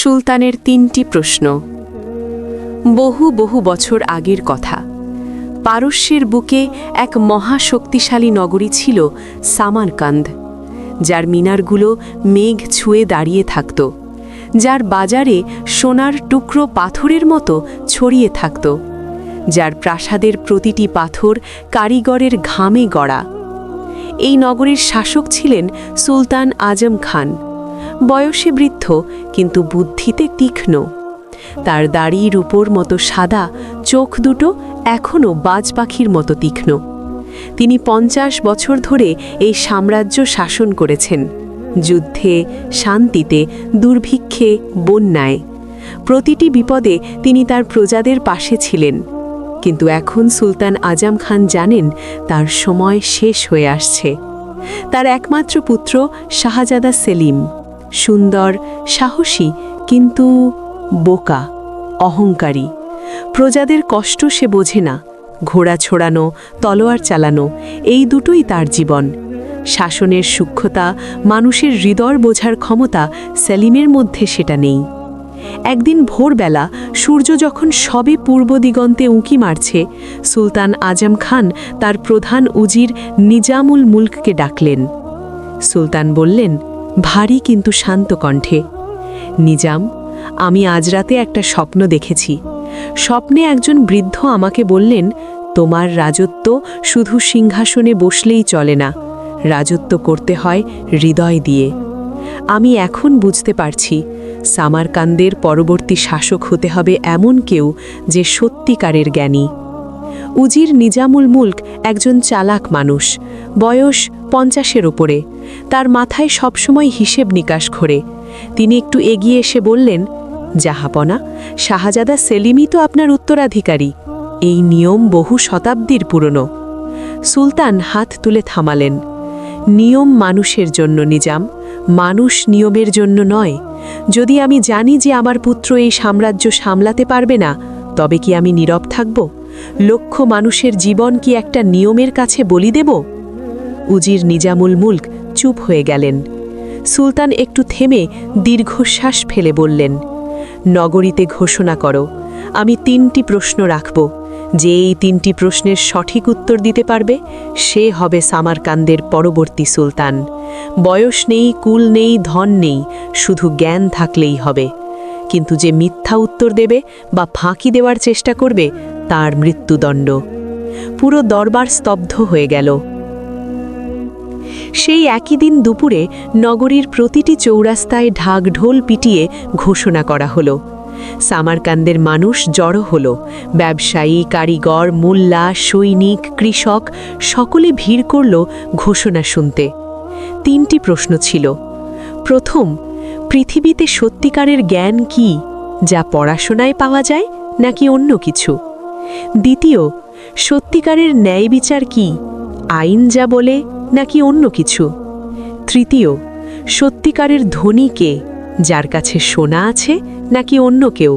সুলতানের ৩টি প্রশ্ন। বহু বহু বছর আগের কথা। পারস্যের বুকে এক মহাশক্তিশালী নগরী ছিল সামারকান্দ, যার মিনারগুলো মেঘ ছুঁয়ে দাঁড়িয়ে থাকত, যার বাজারে সোনার টুকরো পাথরের মতো ছড়িয়ে থাকত, যার প্রাসাদের প্রতিটি পাথর কারিগরের ঘামে গড়া। এই নগরীর শাসক ছিলেন সুলতান আজম খান, বয়সে বৃদ্ধ কিন্তু বুদ্ধিতে তীক্ষ্ণ। তার দাড়ির উপর মতো সাদা, চোখ দুটো এখনও বাজ পাখির মতো তীক্ষ্ণ। তিনি ৫০ বছর ধরে এই সাম্রাজ্য শাসন করেছেন, যুদ্ধে, শান্তিতে, দুর্ভিক্ষে, বন্যায়। প্রতিটি বিপদে তিনি তার প্রজাদের পাশে ছিলেন। কিন্তু এখন সুলতান আজম খান জানেন তার সময় শেষ হয়ে আসছে। তার একমাত্র পুত্র শাহজাদা সেলিম, সুন্দর, সাহসী, কিন্তু বোকা, অহংকারী। প্রজাদের কষ্ট সে বোঝে না। ঘোড়া ছোড়ানো, তলোয়ার চালানো, এই দুটোই তার জীবন। শাসনের সূক্ষ্মতা, মানুষের হৃদয় বোঝার ক্ষমতা সেলিমের মধ্যে সেটা নেই। একদিন ভোরবেলা সূর্য যখন সবে পূর্ব দিগন্তে উঁকি মারছে, সুলতান আজম খান তার প্রধান উজির নিজামুল মুলককে ডাকলেন। সুলতান বললেন ভারী কিন্তু শান্ত কণ্ঠে, নিজাম, আমি আজ রাতে একটা স্বপ্ন দেখেছি। স্বপ্নে একজন বৃদ্ধ আমাকে বললেন, তোমার রাজত্ব শুধু সিংহাসনে বসলেই চলে না, রাজত্ব করতে হয় হৃদয় দিয়ে। আমি এখন বুঝতে পারছি, সামারকান্দের পরবর্তী শাসক হতে হবে এমন কেউ যে সত্যিকারের জ্ঞানী। উজির নিজামুল মুলক একজন চালাক মানুষ, বয়স ৫০-এর ওপরে। তার মাথায় সবসময় হিসেব নিকাশ ঘোরে। তিনি একটু এগিয়ে এসে বললেন, জাহাপনা, শাহজাদা সেলিমই তো আপনার উত্তরাধিকারী। এই নিয়ম বহু শতাব্দীর পুরনো। সুলতান হাত তুলে থামালেন। নিয়ম মানুষের জন্য নিজাম, মানুষ নিয়মের জন্য নয়। যদি আমি জানি যে আমার পুত্র এই সাম্রাজ্য সামলাতে পারবে না, তবে কি আমি নীরব থাকব? লক্ষ মানুষের জীবন কি একটা নিয়মের কাছে বলি দেব? উজির নিজামুল মুলক চুপ হয়ে গেলেন। সুলতান একটু থেমে দীর্ঘশ্বাস ফেলে বললেন, নগরীতে ঘোষণা করো, আমি ৩টি প্রশ্ন রাখব। যে এই ৩টি প্রশ্নের সঠিক উত্তর দিতে পারবে, সে হবে সামারকান্দের পরবর্তী সুলতান। বয়স নেই, কুল নেই, ধন নেই, শুধু জ্ঞান থাকলেই হবে। কিন্তু যে মিথ্যা উত্তর দেবে বা ফাঁকি দেওয়ার চেষ্টা করবে, তার মৃত্যুদণ্ড। পুরো দরবার স্তব্ধ হয়ে গেল। সেই একই দিন দুপুরে নগরীর প্রতিটি চৌরাস্তায় ঢাকঢোল পিটিয়ে ঘোষণা করা হলো। সামারকান্দের মানুষ জড়ো হলো। ব্যবসায়ী, কারিগর, মোল্লা, সৈনিক, কৃষক সকলে ভিড় করল ঘোষণা শুনতে। ৩টি প্রশ্ন ছিল। প্রথম, পৃথিবীতে সত্যিকারের জ্ঞান কি, যা পড়াশোনায় পাওয়া যায় নাকি অন্য কিছু? দ্বিতীয়, সত্যিকারের ন্যায় বিচার কি, আইন যা বলে নাকি অন্য কিছু? তৃতীয়, সত্যিকারের ধনী কে, যার কাছে সোনা আছে নাকি অন্য কেউ?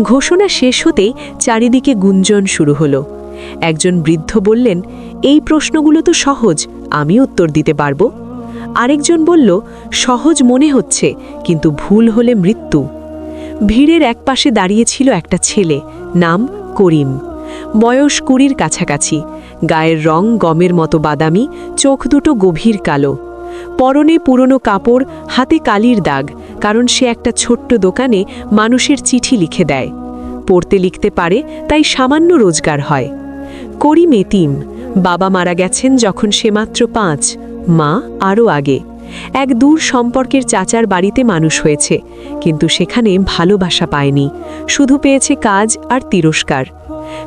ঘোষণা শেষ হতেই চারিদিকে গুঞ্জন শুরু হলো। একজন বৃদ্ধ বললেন, এই প্রশ্নগুলো তো সহজ, আমি উত্তর দিতে পারব। আরেকজন বলল, সহজ মনে হচ্ছে, কিন্তু ভুল হলে মৃত্যু। ভিড়ের একপাশে দাঁড়িয়েছিল একটা ছেলে, নাম করিম। বয়স ২০-র কাছাকাছি, গায়ের রং গমের মতো বাদামি, চোখ দুটো গভীর কালো। পরনে পুরনো কাপড়, হাতে কালির দাগ, কারণ সে একটা ছোট্ট দোকানে মানুষের চিঠি লিখে দেয়। পড়তে লিখতে পারে, তাই সামান্য রোজগার হয়। করিম এতিম, বাবা মারা গেছেন যখন সে মাত্র ৫, মা আরও আগে। এক দূর সম্পর্কের চাচার বাড়িতে মানুষ হয়েছে, কিন্তু সেখানে ভালোবাসা পায়নি, শুধু পেয়েছে কাজ আর তিরস্কার।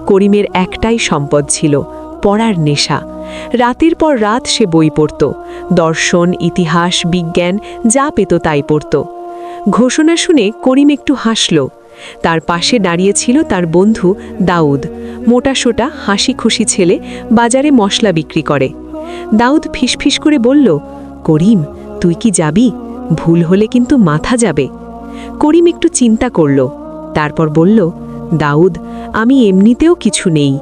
করিমের একটাই সম্পদ ছিল, পড়ার নেশা। রাতের পর রাত সে বই পড়ত, দর্শন, ইতিহাস, বিজ্ঞান, যা পেত তাই পড়ত। ঘোষণা শুনে করিম একটু হাসল। তার পাশে দাঁড়িয়েছিল তার বন্ধু দাউদ, মোটাসোটা, হাসি খুশি ছেলে, বাজারে মশলা বিক্রি করে। দাউদ ফিসফিস করে বলল, করিম, তুই কি যাবি? ভুল হলে কিন্তু মাথা যাবে। করিম একটু চিন্তা করল, তারপর বলল, দাউদ, আমি এমনিতেও কিছু নেই,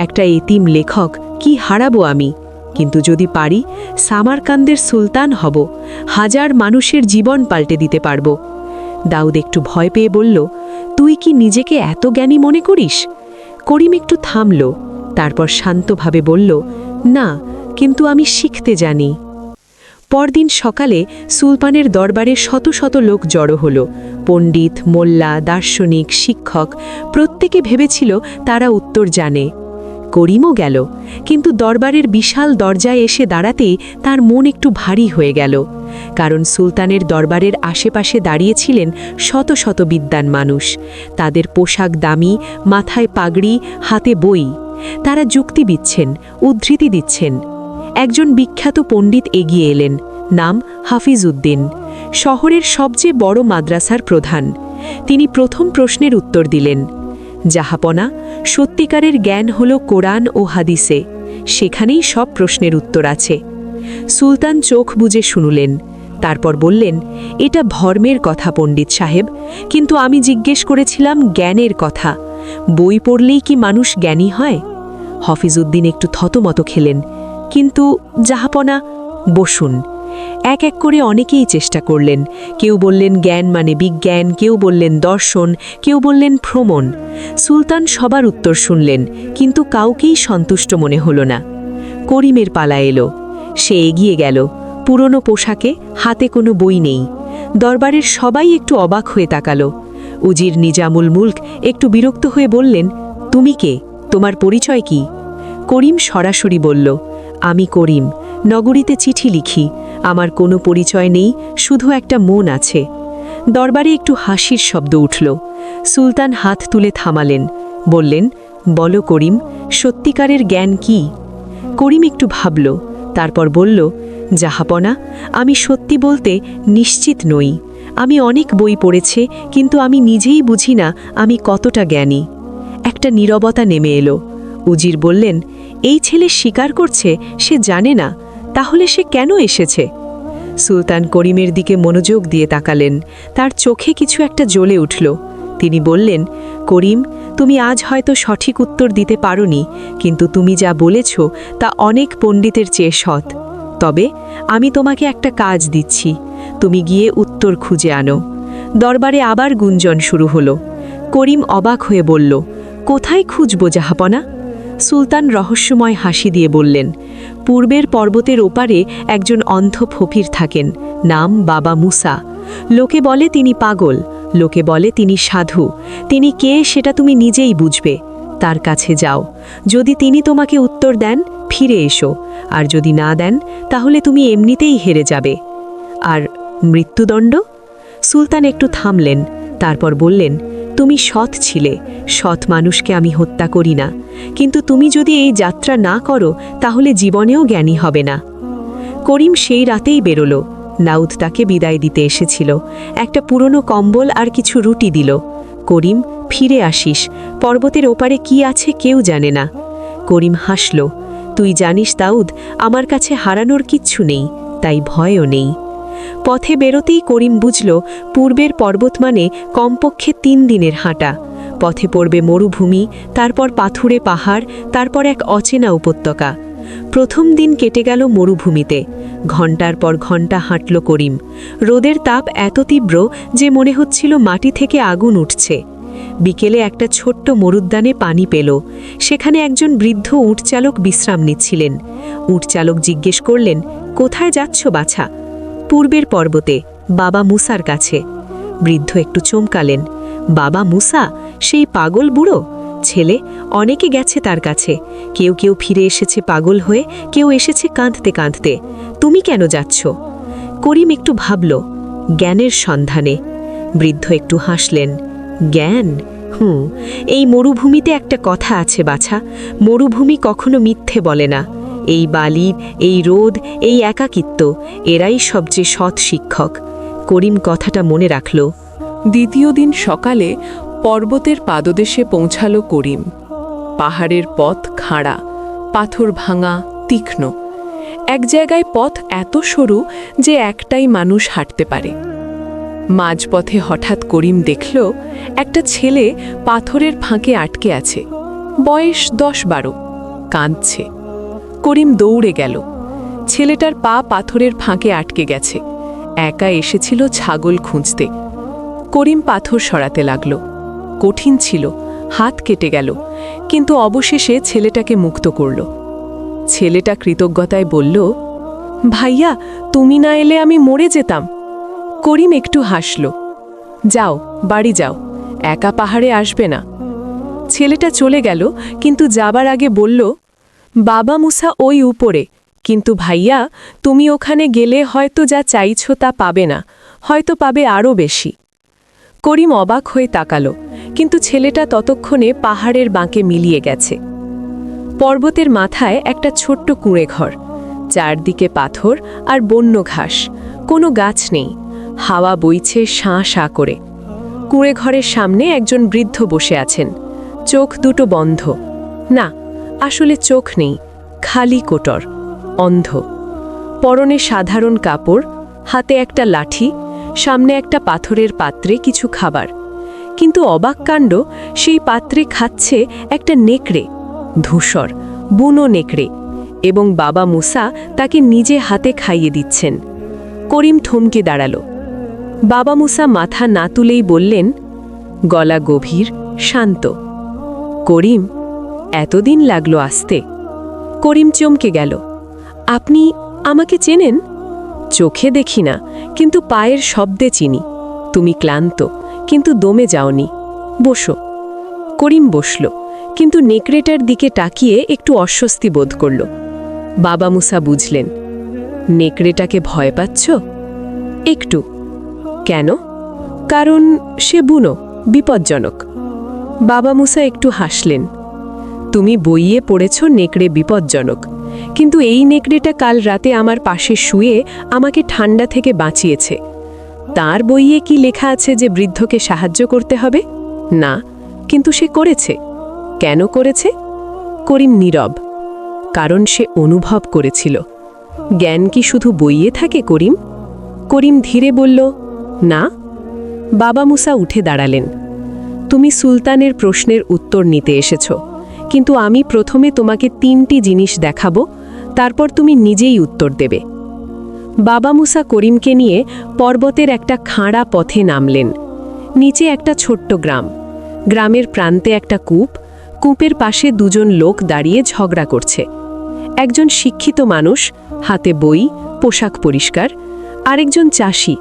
একটা এতিম লেখক, কি হারাবো আমি? কিন্তু যদি পারি, সামারকান্দের সুলতান হব, হাজার মানুষের জীবন পাল্টে দিতে পারব। দাউদ একটু ভয় পেয়ে বলল, তুই কি নিজেকে এত জ্ঞানী মনে করিস? করিম একটু থামল, তারপর শান্তভাবে বলল, না, কিন্তু আমি শিখতে জানি। পরদিন সকালে সুলতানের দরবারে শত শত লোক জড়ো হল। পণ্ডিত, মোল্লা, দার্শনিক, শিক্ষক প্রত্যেকে ভেবেছিল তারা উত্তর জানে। করিমও গেল, কিন্তু দরবারের বিশাল দরজায় এসে দাঁড়াতেই তার মন একটু ভারী হয়ে গেল, কারণ সুলতানের দরবারের আশেপাশে দাঁড়িয়েছিলেন শত শত বিদ্বান মানুষ। তাদের পোশাক দামি, মাথায় পাগড়ি, হাতে বই। তারা যুক্তি দিচ্ছেন, উদ্ধৃতি দিচ্ছেন। একজন বিখ্যাত পণ্ডিত এগিয়ে এলেন, নাম হাফিজ উদ্দিন, শহরের সবচেয়ে বড় মাদ্রাসার প্রধান। তিনি প্রথম প্রশ্নের উত্তর দিলেন, জাহাপনা, সত্যিকারের জ্ঞান হল কোরআন ও হাদিসে, সেখানেই সব প্রশ্নের উত্তর আছে। সুলতান চোখ বুজে শুনলেন, তারপর বললেন, এটা ধর্মের কথা পণ্ডিত সাহেব, কিন্তু আমি জিজ্ঞেস করেছিলাম জ্ঞানের কথা। বই পড়লেই কি মানুষ জ্ঞানী হয়? হাফিজউদ্দিন একটু থতমত খেলেন, কিন্তু জাহাপনা। বসুন। এক এক করে অনেকেই চেষ্টা করলেন। কেউ বললেন জ্ঞান মানে বিজ্ঞান, কেউ বললেন দর্শন, কেউ বললেন ভ্রমণ। সুলতান সবার উত্তর শুনলেন, কিন্তু কাউকেই সন্তুষ্ট মনে হল না। করিমের পালা এলো। সে এগিয়ে গেল, পুরনো পোশাকে, হাতে কোনো বই নেই। দরবারের সবাই একটু অবাক হয়ে তাকালো। উজির নিজামুল মুলক একটু বিরক্ত হয়ে বললেন, তুমি কে? তোমার পরিচয় কি? করিম সরাসরি বলল, আমি করিম, নগরীতে চিঠি লিখি। আমার কোনো পরিচয় নেই, শুধু একটা মন আছে। দরবারে একটু হাসির শব্দ উঠল। সুলতান হাত তুলে থামালেন, বললেন, বলো করিম, সত্যিকারের জ্ঞান কি? করিম একটু ভাবল, তারপর বলল, জাহাপনা, আমি সত্যি বলতে নিশ্চিত নই। আমি অনেক বই পড়েছি, কিন্তু আমি নিজেই বুঝি না আমি কতটা জ্ঞানী। একটা নীরবতা নেমে এলো। উজির বললেন, এই ছেলে স্বীকার করছে সে জানে না, তাহলে সে কেন এসেছে? সুলতান করিমের দিকে মনোযোগ দিয়ে তাকালেন। তার চোখে কিছু একটা জ্বলে উঠল। তিনি বললেন, করিম, তুমি আজ হয়তো সঠিক উত্তর দিতে পারোনি, কিন্তু তুমি যা বলেছ তা অনেক পণ্ডিতের চেয়ে সৎ। তবে আমি তোমাকে একটা কাজ দিচ্ছি, তুমি গিয়ে উত্তর খুঁজে আনো। দরবারে আবার গুঞ্জন শুরু হলো। করিম অবাক হয়ে বলল, কোথায় খুঁজব জাহাপনা? সুলতান রহস্যময় হাসি দিয়ে বললেন, পূর্বের পর্বতের ওপারে একজন অন্ধ ফকির থাকেন, নাম বাবা মুসা। লোকে বলে তিনি পাগল, লোকে বলে তিনি সাধু। তিনি কে সেটা তুমি নিজেই বুঝবে। তার কাছে যাও। যদি তিনি তোমাকে উত্তর দেন, ফিরে এসো, আর যদি না দেন, তাহলে তুমি এমনিতেই হেরে যাবে। আর মৃত্যুদণ্ড? সুলতান একটু থামলেন, তারপর বললেন, তুমি সৎ ছিলে, সৎ মানুষকে আমি হত্যা করি না, কিন্তু তুমি যদি এই যাত্রা না করো তাহলে জীবনেও জ্ঞানী হবে না। করিম সেই রাতেই বেরোল। নাউদ তাকে বিদায় দিতে এসেছিল। একটা পুরনো কম্বল আর কিছু রুটি দিল। করিম, ফিরে আসিস, পর্বতের ওপারে কি আছে কেউ জানে না। করিম হাসল, তুই জানিস দাউদ, আমার কাছে হারানোর কিচ্ছু নেই, তাই ভয়ও নেই। পথে বেরোতেই করিম বুঝল, পূর্বের পর্বত মানে কমপক্ষে 3 দিনের হাঁটা। পথে পড়বে মরুভূমি, তারপর পাথুরে পাহাড়, তারপর এক অচেনা উপত্যকা। প্রথম দিন কেটে গেল মরুভূমিতে। ঘণ্টার পর ঘণ্টা হাঁটল করিম। রোদের তাপ এত তীব্র যে মনে হচ্ছিল মাটি থেকে আগুন উঠছে। বিকেলে একটা ছোট্ট মরুদ্যানে পানি পেল। সেখানে একজন বৃদ্ধ উটচালক বিশ্রাম নিচ্ছিলেন। উটচালক জিজ্ঞেস করলেন, কোথায় যাচ্ছ বাছা? পূর্বের পর্বতে, বাবা মুসার কাছে। বৃদ্ধ একটু চমকালেন। বাবা মুসা, সেই পাগল বুড়ো ছেলে? অনেকে গেছে তার কাছে, কেউ কেউ ফিরে এসেছে পাগল হয়ে, কেউ এসেছে কাঁদতে কাঁদতে। তুমি কেন যাচ্ছ? করিম একটু ভাবল, জ্ঞানের সন্ধানে। বৃদ্ধ একটু হাসলেন, জ্ঞান? এই মরুভূমিতে একটা কথা আছে বাছা, মরুভূমি কখনো মিথ্যে বলে না। এই বালি, এই রোদ, এই একাকিত্ব, এরাই সবচেয়ে সৎ শিক্ষক। করিম কথাটা মনে রাখল। দ্বিতীয় দিন সকালে পর্বতের পাদদেশে পৌঁছালো করিম। পাহাড়ের পথ খাড়া, পাথর ভাঙা, তীক্ষ্ণ। এক জায়গায় পথ এত সরু যে একটাই মানুষ হাঁটতে পারে। মাঝপথে হঠাৎ করিম দেখল একটা ছেলে পাথরের ফাঁকে আটকে আছে। বয়স 10-12, কাঁদছে। করিম দৌড়ে গেল। ছেলেটার পা পাথরের ফাঁকে আটকে গেছে। একা এসেছিল ছাগল খুঁজতে। করিম পাথর সরাতে লাগল। কঠিন ছিল, হাত কেটে গেল, কিন্তু অবশেষে ছেলেটাকে মুক্ত করল। ছেলেটা কৃতজ্ঞতায় বলল, ভাইয়া, তুমি না এলে আমি মরে যেতাম। করিম একটু হাসল। যাও, বাড়ি যাও, একা পাহাড়ে আসবে না। ছেলেটা চলে গেল, কিন্তু যাবার আগে বলল, বাবা মুসা ওই উপরে, কিন্তু ভাইয়া, তুমি ওখানে গেলে হয়তো যা চাইছো তা পাবে না, হয়তো পাবে আরও বেশি। করিম অবাক হয়ে তাকালো, কিন্তু ছেলেটা ততক্ষণে পাহাড়ের বাঁকে মিলিয়ে গেছে। পর্বতের মাথায় একটা ছোট্ট কুঁড়ে ঘর, চারদিকে পাথর আর বন্য ঘাস, কোনো গাছ নেই, হাওয়া বইছে শাঁ শাঁ করে। কুঁড়ে ঘরের সামনে একজন বৃদ্ধ বসে আছেন, চোখ দুটো বন্ধ। না, আসলে চোখ নেই, খালি কোটর, অন্ধ। পরনে সাধারণ কাপড়, হাতে একটা লাঠি, সামনে একটা পাথরের পাত্রে কিছু খাবার। কিন্তু অবাক কাণ্ড, সেই পাত্রে খাচ্ছে একটা নেকড়ে, ধূসর, বুনো নেকড়ে, এবং বাবা মুসা তাকে নিজে হাতে খাইয়ে দিচ্ছেন। করিম থমকে দাঁড়াল। বাবা মুসা মাথা না তুলেই বললেন, গলা গভীর, শান্ত, করিম, এতদিন লাগলো আসতে। করিম চমকে গেল। আপনি আমাকে চেনেন? চোখে দেখি না, কিন্তু পায়ের শব্দে চিনি। তুমি ক্লান্ত, কিন্তু দমে যাওনি। বসো। করিম বসল, কিন্তু নেকড়েটার দিকে তাকিয়ে একটু অস্বস্তি বোধ করল। বাবা মুসা বুঝলেন, নেকড়েটাকে ভয় পাচ্ছ? একটু। কেন? কারণ সে বুনো, বিপজ্জনক। বাবা মুসা একটু হাসলেন। তুমি বইয়ে পড়েছ নেকড়ে বিপজ্জনক, কিন্তু এই নেকড়েটা কাল রাতে আমার পাশে শুয়ে আমাকে ঠান্ডা থেকে বাঁচিয়েছে। তার বইয়ে কি লেখা আছে যে বৃদ্ধকে সাহায্য করতে হবে? না, কিন্তু সে করেছে। কেন করেছে? করিম নীরব। কারণ সে অনুভব করেছিল। জ্ঞান কি শুধু বইয়ে থাকে করিম? করিম ধীরে বলল, না। বাবা মুসা উঠে দাঁড়ালেন। তুমি সুলতানের প্রশ্নের উত্তর নিতে এসেছ, কিন্তু আমি প্রথমে তোমাকে 3টি জিনিস দেখাবো, তারপর তুমি নিজেই উত্তর দেবে। বাবা মুসা করিমকে নিয়ে পর্বতের একটা খাঁড়া পথে নামলেন। নিচে একটা ছোট্ট গ্রাম, গ্রামের প্রান্তে একটা কূপ, কূপের পাশে দুজন লোক দাঁড়িয়ে ঝগড়া করছে। একজন শিক্ষিত মানুষ, হাতে বই, পোশাক পরিষ্কার, আরেকজন চাষি,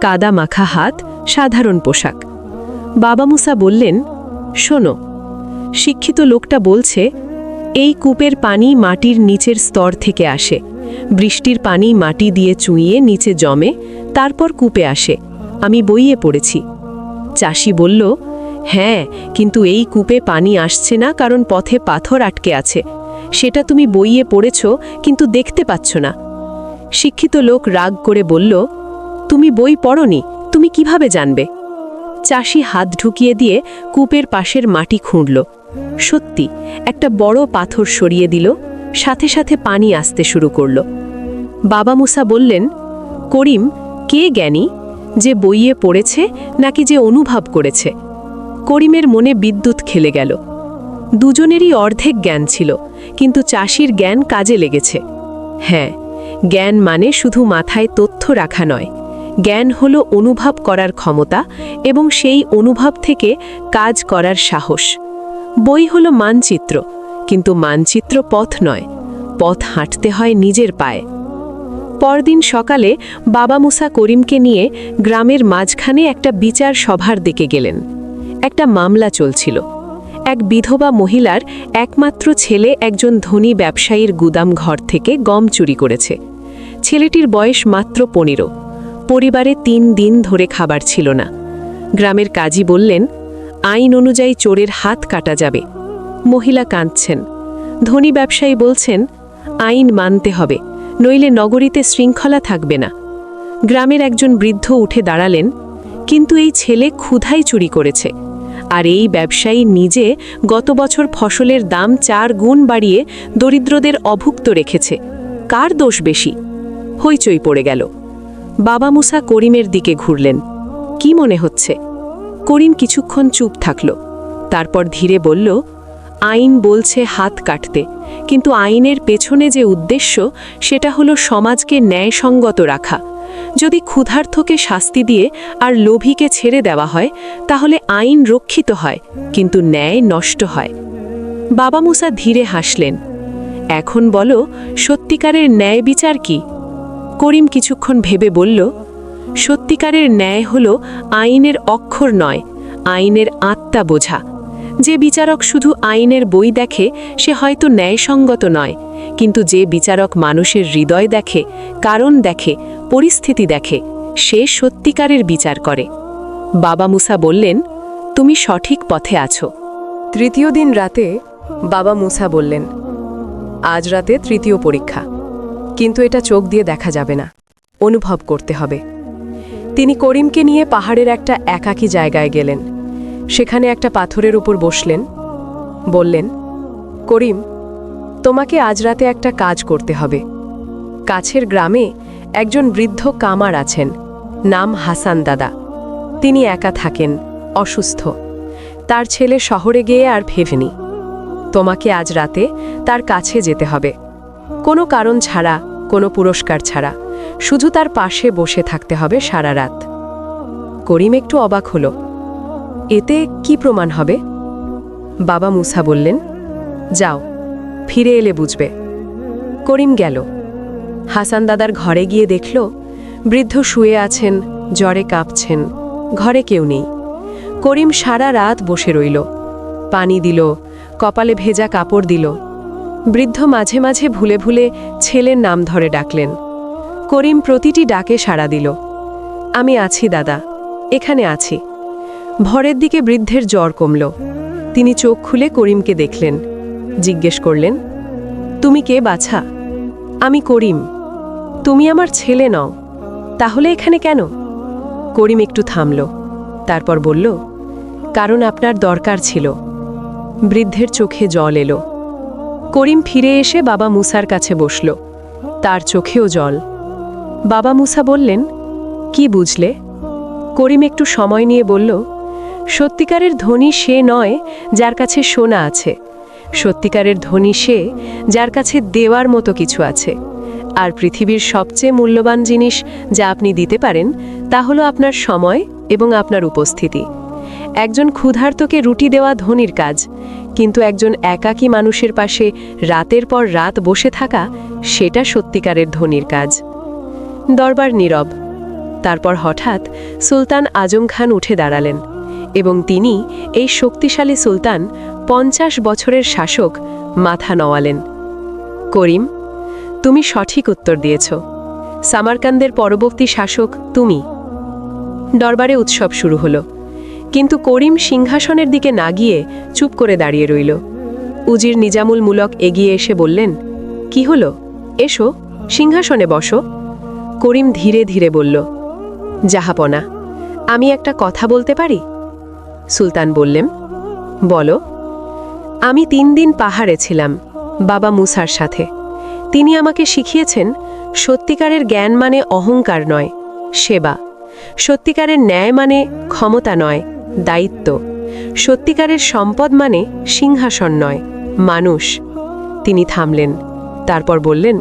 কাদা মাখা হাত, সাধারণ পোশাক। বাবা মুসা বললেন, শোনো। শিক্ষিত লোকটা বলছে, এই কূপের পানি মাটির নিচের স্তর থেকে আসে, বৃষ্টির পানি মাটি দিয়ে চুইয়ে নিচে জমে, তারপর কূপে আসে, আমি বইয়ে পড়েছি। চাষি বলল, হ্যাঁ, কিন্তু এই কূপে পানি আসছে না কারণ পথে পাথর আটকে আছে। সেটা তুমি বইয়ে পড়েছ, কিন্তু দেখতে পাচ্ছ না। শিক্ষিত লোক রাগ করে বলল, তুমি বই পড়নি, তুমি কিভাবে জানবে? চাষি হাত ঢুকিয়ে দিয়ে কূপের পাশের মাটি খুঁড়ল। সত্যি একটা বড় পাথর সরিয়ে দিল, সাথে সাথে পানি আসতে শুরু করল। বাবা মুসা বললেন, করিম, কে জ্ঞানী, যে বইয়ে পড়েছে নাকি যে অনুভব করেছে? করিমের মনে বিদ্যুৎ খেলে গেল। দুজনেরই অর্ধেক জ্ঞান ছিল, কিন্তু চাষির জ্ঞান কাজে লেগেছে। হ্যাঁ, জ্ঞান মানে শুধু মাথায় তথ্য রাখা নয়, জ্ঞান হলো অনুভব করার ক্ষমতা এবং সেই অনুভব থেকে কাজ করার সাহস। বই হলো মানচিত্র, কিন্তু মানচিত্র পথ নয়, পথ হাঁটতে হয় নিজের পায়ে। পরদিন সকালে বাবা মুসা করিমকে নিয়ে গ্রামের মাঝখানে একটা বিচার সভার দিকে গেলেন। একটা মামলা চলছিল। এক বিধবা মহিলার একমাত্র ছেলে একজন ধনী ব্যবসায়ীর গুদাম ঘর থেকে গম চুরি করেছে। ছেলেটির বয়স মাত্র 15। পরিবারে 3 দিন ধরে খাবার ছিল না। গ্রামের কাজী বললেন, আইন অনুযায়ী চোরের হাত কাটা যাবে। মহিলা কাঁদছেন। ধনী ব্যবসায়ী বলছেন, আইন মানতে হবে, নইলে নগরীতে শৃঙ্খলা থাকবে না। গ্রামের একজন বৃদ্ধ উঠে দাঁড়ালেন, কিন্তু এই ছেলে ক্ষুধাই চুরি করেছে, আর এই ব্যবসায়ী নিজে গত বছর ফসলের দাম 4 গুণ বাড়িয়ে দরিদ্রদের অভুক্ত রেখেছে। কার দোষ বেশি? হইচই পড়ে গেল। বাবা মুসা করিমের দিকে ঘুরলেন। কি মনে হচ্ছে? করিম কিছুক্ষণ চুপ থাকল, তারপর ধীরে বলল, আইন বলছে হাত কাটতে, কিন্তু আইনের পেছনে যে উদ্দেশ্য সেটা হলো সমাজকে ন্যায়সঙ্গত রাখা। যদি ক্ষুধার্তকে শাস্তি দিয়ে আর লোভীকে ছেড়ে দেওয়া হয় তাহলে আইন রক্ষিত হয়, কিন্তু ন্যায় নষ্ট হয়। বাবা মুসা ধীরে হাসলেন। এখন বলো, সত্যিকারের ন্যায় বিচার কি? করিম কিছুক্ষণ ভেবে বলল, সত্যিকারের ন্যায় হল আইনের অক্ষর নয়, আইনের আত্মা বোঝা। যে বিচারক শুধু আইনের বই দেখে সে হয়তো ন্যায়সঙ্গত নয়, কিন্তু যে বিচারক মানুষের হৃদয় দেখে, কারণ দেখে, পরিস্থিতি দেখে, সে সত্যিকারের বিচার করে। বাবা মুসা বললেন, তুমি সঠিক পথে আছো। তৃতীয় দিন রাতে বাবা মুসা বললেন, আজ রাতে তৃতীয় পরীক্ষা, কিন্তু এটা চোখ দিয়ে দেখা যাবে না, অনুভব করতে হবে। তিনি করিমকে নিয়ে পাহাড়ের একটা একাকী জায়গায় গেলেন। সেখানে একটা পাথরের উপর বসলেন। বললেন, করিম, তোমাকে আজ রাতে একটা কাজ করতে হবে। কাছের গ্রামে একজন বৃদ্ধ কামার আছেন, নাম হাসান দাদা। তিনি একা থাকেন, অসুস্থ। তার ছেলে শহরে গিয়ে আর ফেরেনি। তোমাকে আজ রাতে তার কাছে যেতে হবে, কোনো কারণ ছাড়া, কোনো পুরস্কার ছাড়া, শুধু তার পাশে বসে থাকতে হবে সারা রাত। করিম একটু অবাক হল। এতে কি প্রমাণ হবে? বাবা মুসা বললেন, যাও, ফিরে এলে বুঝবে। করিম গেল। হাসান দাদার ঘরে গিয়ে দেখল বৃদ্ধ শুয়ে আছেন, জ্বরে কাঁপছেন, ঘরে কেউ নেই। করিম সারা রাত বসে রইল, পানি দিল, কপালে ভেজা কাপড় দিল। বৃদ্ধ মাঝে মাঝে ভুলে ভুলে ছেলের নাম ধরে ডাকলেন। করিম প্রতিটি ডাকে সাড়া দিল। আমি আছি দাদা, এখানে আছি। ভোরের দিকে বৃদ্ধের জ্বর কমল। তিনি চোখ খুলে করিমকে দেখলেন, জিজ্ঞেস করলেন, তুমি কে বাছা? আমি করিম। তুমি আমার ছেলে নও, তাহলে এখানে কেন? করিম একটু থামল, তারপর বলল, কারণ আপনার দরকার ছিল। বৃদ্ধের চোখে জল এলো। করিম ফিরে এসে বাবা মুসার কাছে বসল। তার চোখেও জল। বাবা মুসা বললেন, কি বুঝলে? করিম একটু সময় নিয়ে বলল, সত্যিকারের ধনী সে নয় যার কাছে সোনা আছে, সত্যিকারের ধনী সে যার কাছে দেওয়ার মতো কিছু আছে। আর পৃথিবীর সবচেয়ে মূল্যবান জিনিস যা আপনি দিতে পারেন তা হলো আপনার সময় এবং আপনার উপস্থিতি। একজন ক্ষুধার্তকে রুটি দেওয়া ধনীর কাজ, কিন্তু একজন একাকী মানুষের পাশে রাতের পর রাত বসে থাকা, সেটা সত্যিকারের ধনীর কাজ। দরবার নীরব। তারপর হঠাৎ সুলতান আজম খান উঠে দাঁড়ালেন, এবং তিনি, এই শক্তিশালী সুলতান, 50 বছরের শাসক, মাথা নওয়ালেন। করিম, তুমি সঠিক উত্তর দিয়েছ। সামারকান্দের পরবর্তী শাসক তুমি। দরবারে উৎসব শুরু হলো, কিন্তু করিম সিংহাসনের দিকে না গিয়ে চুপ করে দাঁড়িয়ে রইল। উজির নিজামুল মুলক এগিয়ে এসে বললেন, কি হলো? এসো, সিংহাসনে বসো। করিম ধীরে ধীরে বলল, জাহাপনা, আমি একটা কথা বলতে পারি? সুলতান বললেন, বলো। আমি 3 দিন পাহাড়ে ছিলাম বাবা মুসার সাথে। তিনি আমাকে শিখিয়েছেন, সত্যিকারের জ্ঞান মানে অহংকার নয়, সেবা। সত্যিকারের ন্যায় মানে ক্ষমতা নয়, দায়িত্ব। সত্যিকারের সম্পদ মানে সিংহাসন নয়, মানুষ। তিনি থামলেন, তারপর বললেন,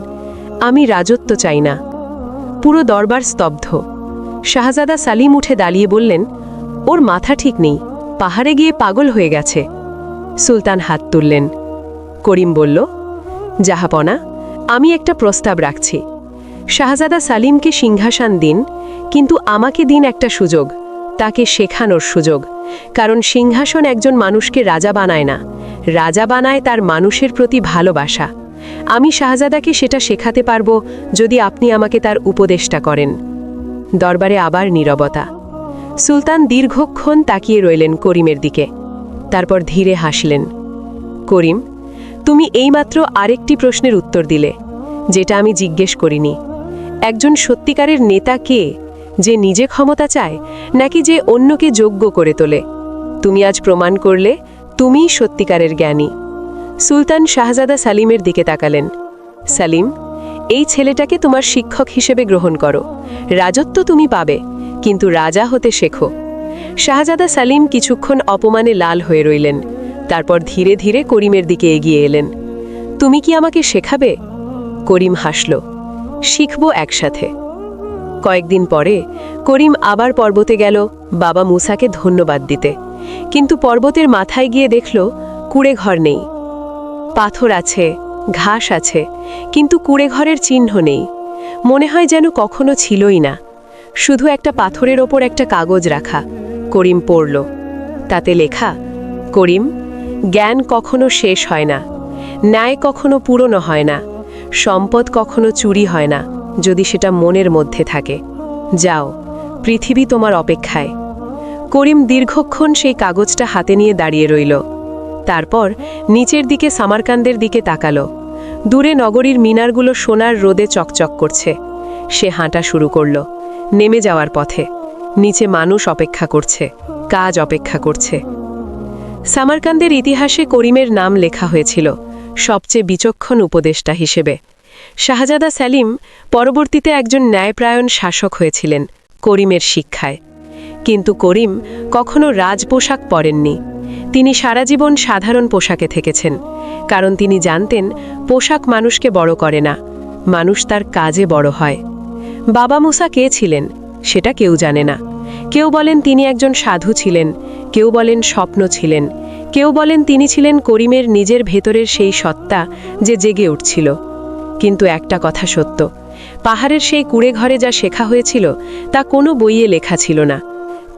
আমি রাজত্ব চাই না। পুরো দরবার স্তব্ধ। শাহজাদা সালিম উঠে দাঁড়িয়ে বললেন, ওর মাথা ঠিক নেই, পাহাড়ে গিয়ে পাগল হয়ে গেছে। সুলতান হাত তুললেন। করিম বলল, জাহাপনা, আমি একটা প্রস্তাব রাখছি। শাহজাদা সালিমকে সিংহাসন দিন, কিন্তু আমাকে দিন একটা সুযোগ, তাকে শেখানোর সুযোগ। কারণ সিংহাসন একজন মানুষকে রাজা বানায় না, রাজা বানায় তার মানুষের প্রতি ভালোবাসা। আমি শাহজাদাকে সেটা শেখাতে পারবো যদি আপনি আমাকে তার উপদেশটা করেন। দরবারে আবার নীরবতা। সুলতান দীর্ঘক্ষণ তাকিয়ে রইলেন করিমের দিকে, তারপর ধীরে হাসলেন। করিম, তুমি এইমাত্র আরেকটি প্রশ্নের উত্তর দিলে, যেটা আমি জিজ্ঞেস করিনি। একজন সত্যিকারের নেতা কে? যে নিজে ক্ষমতা চায়, নাকি যে অন্যকে যোগ্য করে তোলে? তুমি আজ প্রমাণ করলে তুমিই সত্যিকারের জ্ঞানী। সুলতান শাহজাদা সালিমের দিকে তাকালেন। সালিম, এই ছেলেটাকে তোমার শিক্ষক হিসেবে গ্রহণ করো। রাজত্ব তুমি পাবে, কিন্তু রাজা হতে শেখো। শাহজাদা সালিম কিছুক্ষণ অপমানে লাল হয়ে রইলেন, তারপর ধীরে ধীরে করিমের দিকে এগিয়ে এলেন। তুমি কি আমাকে শেখাবে? করিম হাসল, শিখব একসাথে। কয়েকদিন পরে করিম আবার পর্বতে গেল বাবা মুসাকে ধন্যবাদ দিতে, কিন্তু পর্বতের মাথায় গিয়ে দেখল কুঁড়ে ঘর নেই। পাথর আছে, ঘাস আছে, কিন্তু কুঁড়ে ঘরের চিহ্ন নেই। মনে হয় যেন কখনো ছিলই না। শুধু একটা পাথরের ওপর একটা কাগজ রাখা। করিম পড়ল। তাতে লেখা, করিম, জ্ঞান কখনো শেষ হয় না, ন্যায় কখনো পুরনো হয় না, সম্পদ কখনো চুরি হয় না যদি সেটা মনের মধ্যে থাকে। যাও, পৃথিবী তোমার অপেক্ষায়। করিম দীর্ঘক্ষণ সেই কাগজটা হাতে নিয়ে দাঁড়িয়ে রইল। তারপর নিচের দিকে সামারকান্দের দিকে তাকালো। দূরে নগরীর মিনারগুলো সোনার রোদে চকচক করছে। সে হাঁটা শুরু করল, নেমে যাওয়ার পথে। নিচে মানুষ অপেক্ষা করছে, কাজ অপেক্ষা করছে। সামারকান্দের ইতিহাসে করিমের নাম লেখা হয়েছিল সবচেয়ে বিচক্ষণ উপদেষ্টা হিসেবে। শাহজাদা সেলিম পরবর্তীতে একজন ন্যায়প্রায়ণ শাসক হয়েছিলেন করিমের শিক্ষায়। কিন্তু করিম কখনো রাজপোশাক পরেননি। তিনি সারা জীবন সাধারণ পোশাকে থেকেছেন, কারণ তিনি জানতেন পোশাক মানুষকে বড় করে না, মানুষ তার কাজে বড় হয়। বাবা মুসা কে ছিলেন সেটা কেউ জানে না। কেউ বলেন তিনি একজন সাধু ছিলেন, কেউ বলেন স্বপ্ন ছিলেন, কেউ বলেন তিনি ছিলেন করিমের নিজের ভেতরের সেই সত্তা যে জেগে উঠছিল। কিন্তু একটা কথা সত্য, পাহাড়ের সেই কুঁড়ে ঘরে যা শেখা হয়েছিল তা কোনো বইয়ে লেখা ছিল না।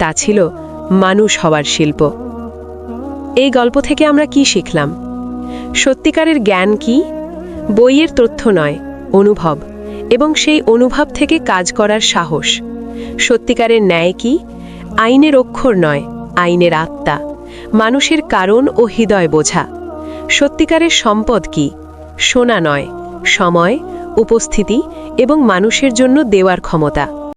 তা ছিল মানুষ হওয়ার শিল্প। এই গল্প থেকে আমরা কি শিখলাম? সত্যিকারের জ্ঞান কি? বইয়ের তথ্য নয়, অনুভব, এবং সেই অনুভব থেকে কাজ করার সাহস। সত্যিকারের ন্যায় কি? আইনের অক্ষর নয়, আইনের আত্মা, মানুষের কারণ ও হৃদয় বোঝা। সত্যিকারের সম্পদ কি? সোনা নয়, সময়, উপস্থিতি এবং মানুষের জন্য দেওয়ার ক্ষমতা।